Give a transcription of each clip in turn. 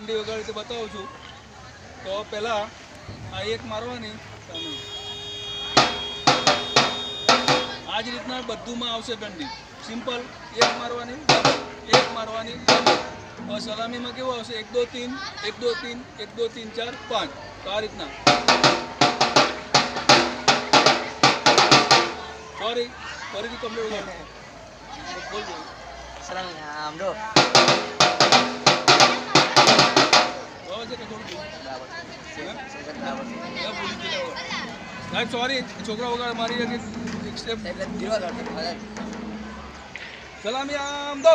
डंडी वगाड़ी तो बताऊँ छू। तो पहला आ एक मारवानी आज रीतना बधु में आवशे डंडी सिंपल एक मारवानी और सलामी में केवो आवशे 1 2 3 1 2 3 1 2 3 4 5 तो आ रीतना सॉरी फरीथी कम्प्लीट हो बोल दो सलामी आम दो साहब सॉरी छोकरा वगैरह मारी है एक स्टेप सलामी आम दो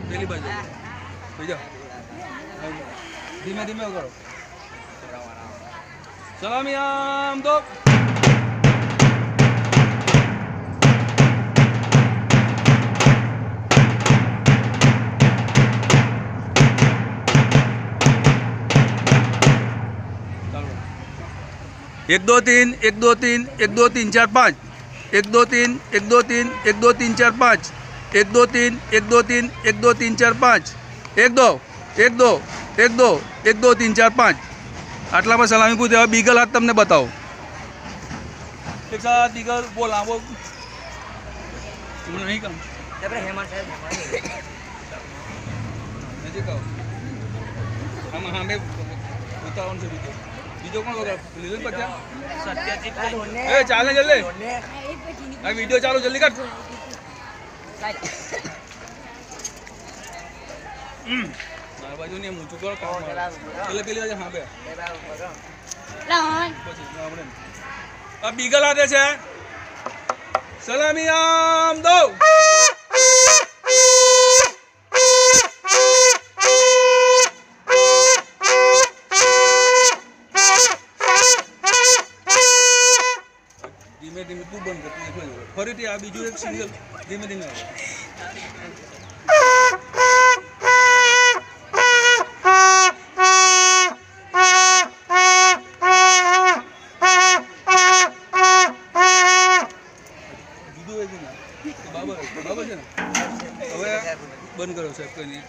पहली बार भैया धीमे धीमे वगाड़ो सलामी आम दो एक दो तीन एक दो तीन एक दो तीन चार पाँच एक दो तीन एक दो तीन एक दो तीन चार पाँच एक दो तीन एक दो तीन एक दो तीन चार पाँच एक दो एक दो एक दो एक दो तीन चार पाँच आटला में सलामी पूछे अब बीगल हाथ तमने बताओ एक साथ बीगल बोला वो नहीं काम हेमंत साहब नजीक आओ हम हमें उतावन से बीजो कौन होगा लीलन बच्चा सत्यजीत ए चाले जल्दी अरे वीडियो चालू जल्दी कर बाजू ने मुंह चुका काम चले पहले हां बे अब बीगल आते छे सलामी आम दो धीमे धीमे तू बंद कर फरीथी आ बीजू एक सिंगल धीमे धीमे बाबा बाबा છે ને હવે બંધ કરો સાહેબ કઈ નહીં